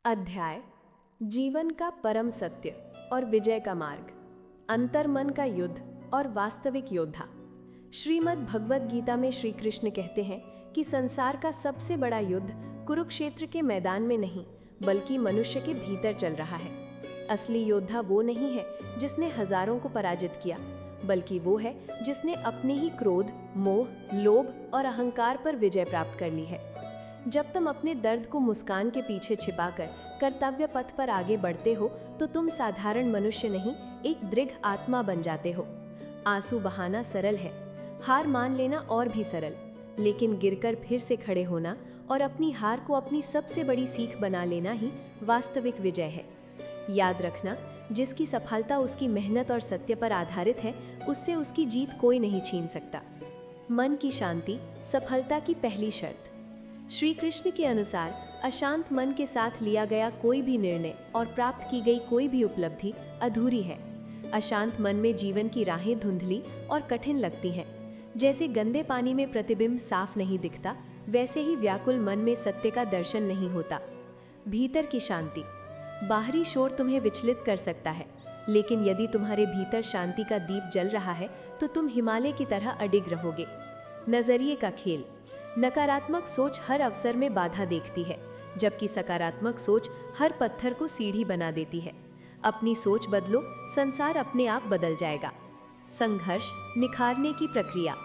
अध्याय जीवन का परम सत्य और विजय का मार्ग, अंतर्मन का युद्ध और वास्तविक योद्धा। श्रीमद् भगवद गीता में श्री कृष्ण कहते हैं कि संसार का सबसे बड़ा युद्ध कुरुक्षेत्र के मैदान में नहीं बल्कि मनुष्य के भीतर चल रहा है। असली योद्धा वो नहीं है जिसने हजारों को पराजित किया, बल्कि वो है जिसने अपने ही क्रोध, मोह, लोभ और अहंकार पर विजय प्राप्त कर ली है। जब तुम अपने दर्द को मुस्कान के पीछे छिपाकर कर्तव्य पथ पर आगे बढ़ते हो तो तुम साधारण मनुष्य नहीं, एक दृढ़ आत्मा बन जाते हो। आंसू बहाना सरल है, हार मान लेना और भी सरल, लेकिन गिरकर फिर से खड़े होना और अपनी हार को अपनी सबसे बड़ी सीख बना लेना ही वास्तविक विजय है। याद रखना, जिसकी सफलता उसकी मेहनत और सत्य पर आधारित है, उससे उसकी जीत कोई नहीं छीन सकता। मन की शांति सफलता की पहली शर्त। श्री कृष्ण के अनुसार अशांत मन के साथ लिया गया कोई भी निर्णय और प्राप्त की गई कोई भी उपलब्धि अधूरी है। अशांत मन में जीवन की राहें धुंधली और कठिन लगती हैं। जैसे गंदे पानी में प्रतिबिंब साफ नहीं दिखता, वैसे ही व्याकुल मन में सत्य का दर्शन नहीं होता। भीतर की शांति। बाहरी शोर तुम्हें विचलित कर सकता है, लेकिन यदि तुम्हारे भीतर शांति का दीप जल रहा है तो तुम हिमालय की तरह अडिग रहोगे। नजरिए का खेल। नकारात्मक सोच हर अवसर में बाधा देखती है, जबकि सकारात्मक सोच हर पत्थर को सीढ़ी बना देती है। अपनी सोच बदलो, संसार अपने आप बदल जाएगा। संघर्ष निखारने की प्रक्रिया।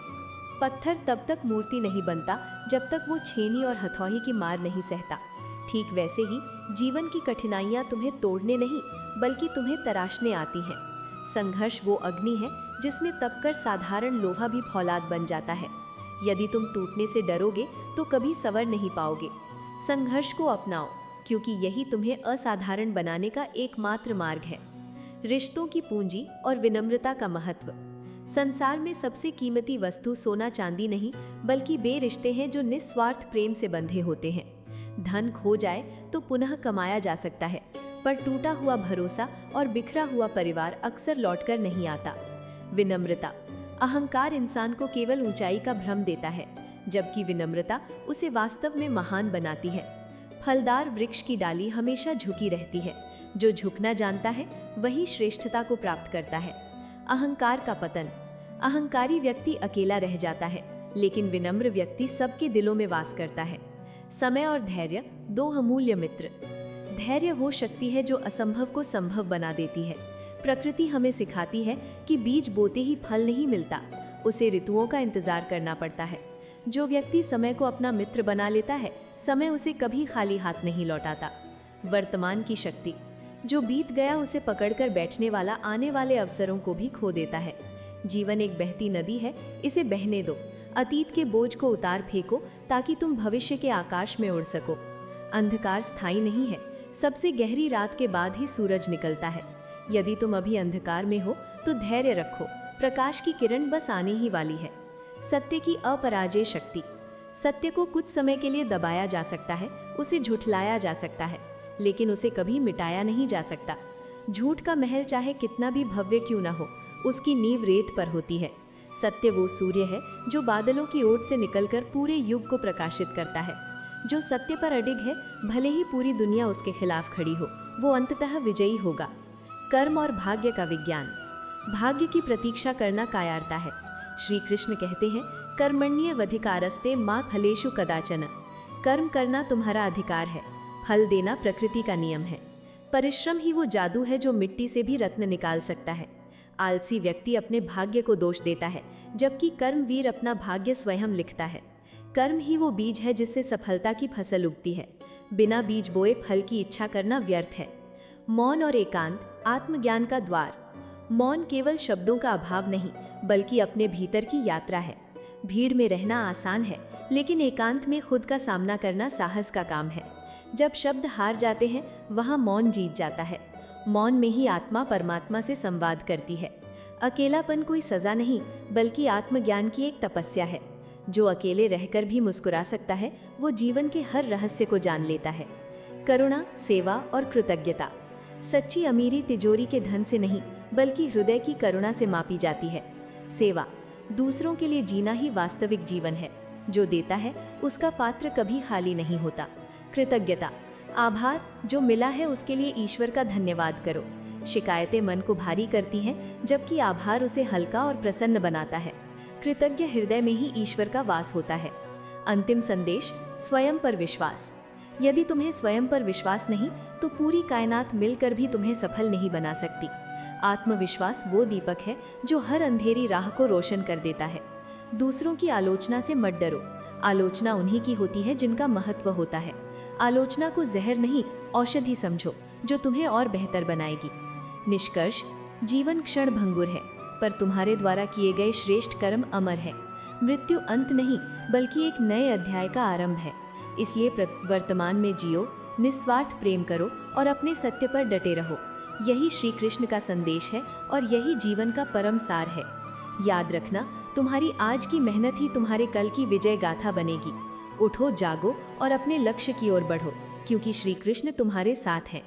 पत्थर तब तक मूर्ति नहीं बनता जब तक वो छेनी और हथौड़ी की मार नहीं सहता। ठीक वैसे ही जीवन की कठिनाइयां तुम्हें तोड़ने नहीं बल्कि तुम्हें तराशने आती हैं। संघर्ष वो अग्नि है जिसमें तपकर साधारण लोहा भी फौलाद बन जाता है। यदि तुम टूटने से डरोगे तो कभी संवर नहीं पाओगे। संघर्ष को अपनाओ, क्योंकि यही तुम्हें असाधारण बनाने का एकमात्र मार्ग है। रिश्तों की पूंजी और विनम्रता का महत्व। संसार में सबसे कीमती वस्तु सोना चांदी नहीं बल्कि वे रिश्ते हैं जो निस्वार्थ प्रेम से बंधे होते हैं। धन खो जाए तो पुनः कमाया जा सकता है, पर टूटा हुआ भरोसा और बिखरा हुआ परिवार अक्सर लौटकर नहीं आता। विनम्रता। अहंकार इंसान को केवल ऊंचाई का भ्रम देता है, जबकि विनम्रता उसे वास्तव में महान बनाती है। फलदार वृक्ष की डाली हमेशा झुकी रहती है। जो झुकना जानता है वही श्रेष्ठता को प्राप्त करता है। अहंकार का पतन। अहंकारी व्यक्ति अकेला रह जाता है, लेकिन विनम्र व्यक्ति सबके दिलों में वास करता है। समय और धैर्य दो अमूल्य मित्र। धैर्य वो शक्ति है जो असंभव को संभव बना देती है। प्रकृति हमें सिखाती है कि बीज बोते ही फल नहीं मिलता, उसे ऋतुओं का इंतजार करना पड़ता है। जो व्यक्ति समय को अपना मित्र बना लेता है, समय उसे कभी खाली हाथ नहीं लौटाता। वर्तमान की शक्ति। जो बीत गया उसे पकड़कर बैठने वाला आने वाले अवसरों को भी खो देता है। जीवन एक बहती नदी है, इसे बहने दो। अतीत के बोझ को उतार फेंको ताकि तुम भविष्य के आकाश में उड़ सको। अंधकार स्थायी नहीं है, सबसे गहरी रात के बाद ही सूरज निकलता है। यदि तुम अभी अंधकार में हो तो धैर्य रखो, प्रकाश की किरण बस आने ही वाली है। सत्य की अपराजय शक्ति। सत्य को कुछ समय के लिए दबाया जा सकता है, उसे झुठलाया जा सकता है, लेकिन उसे कभी मिटाया नहीं जा सकता। झूठ का महल चाहे कितना भी भव्य क्यों ना हो, उसकी नींव रेत पर होती है। सत्य वो सूर्य है जो बादलों की ओट से निकलकर पूरे युग को प्रकाशित करता है। जो सत्य पर अडिग है, भले ही पूरी दुनिया उसके खिलाफ खड़ी हो, वो अंततः विजयी होगा। कर्म और भाग्य का विज्ञान। भाग्य की प्रतीक्षा करना कायरता है। श्री कृष्ण कहते हैं, कर्मण्येवाधिकारस्ते मा फलेषु कदाचन। कर्म करना तुम्हारा अधिकार है, फल देना प्रकृति का नियम है। परिश्रम ही वो जादू है जो मिट्टी से भी रत्न निकाल सकता है। आलसी व्यक्ति अपने भाग्य को दोष देता है, जबकि कर्मवीर अपना भाग्य स्वयं लिखता है। कर्म ही वो बीज है जिससे सफलता की फसल उगती है। बिना बीज बोए फल की इच्छा करना व्यर्थ है। मौन और एकांत आत्मज्ञान का द्वार। मौन केवल शब्दों का अभाव नहीं बल्कि अपने भीतर की यात्रा है। भीड़ में रहना आसान है, लेकिन एकांत में खुद का सामना करना साहस का काम है। जब शब्द हार जाते हैं, वहाँ मौन जीत जाता है। मौन में ही आत्मा परमात्मा से संवाद करती है। अकेलापन कोई सजा नहीं बल्कि आत्मज्ञान की एक तपस्या है। जो अकेले रहकर भी मुस्कुरा सकता है, वो जीवन के हर रहस्य को जान लेता है। करुणा, सेवा और कृतज्ञता। सच्ची अमीरी तिजोरी के धन से नहीं बल्कि हृदय की करुणा से मापी जाती है। सेवा। दूसरों के लिए जीना ही वास्तविक जीवन है। जो देता है उसका पात्र कभी खाली नहीं होता। कृतज्ञता। आभार, जो मिला है उसके लिए ईश्वर का धन्यवाद करो। शिकायतें मन को भारी करती हैं, जबकि आभार उसे हल्का और प्रसन्न बनाता है। कृतज्ञ हृदय में ही ईश्वर का वास होता है। अंतिम संदेश, स्वयं पर विश्वास। यदि तुम्हें स्वयं पर विश्वास नहीं तो पूरी कायनात मिलकर भी तुम्हें सफल नहीं बना सकती। आत्मविश्वास वो दीपक है जो हर अंधेरी राह को रोशन कर देता है। दूसरों की आलोचना से मत डरो। आलोचना उन्हीं की होती है जिनका महत्व होता है। आलोचना को जहर नहीं, औषधि समझो, जो तुम्हें और बेहतर बनाएगी। निष्कर्ष, जीवन क्षण भंगुर है, पर तुम्हारे द्वारा किए गए श्रेष्ठ कर्म अमर है। मृत्यु अंत नहीं, बल्कि एक नए अध्याय का आरंभ है। इसलिए वर्तमान में जियो, निस्वार्थ प्रेम करो और अपने सत्य पर डटे रहो। यही श्री कृष्ण का संदेश है और यही जीवन का परम सार है। याद रखना, तुम्हारी आज की मेहनत ही तुम्हारे कल की विजय गाथा बनेगी। उठो, जागो और अपने लक्ष्य की ओर बढ़ो, क्योंकि श्री कृष्ण तुम्हारे साथ हैं।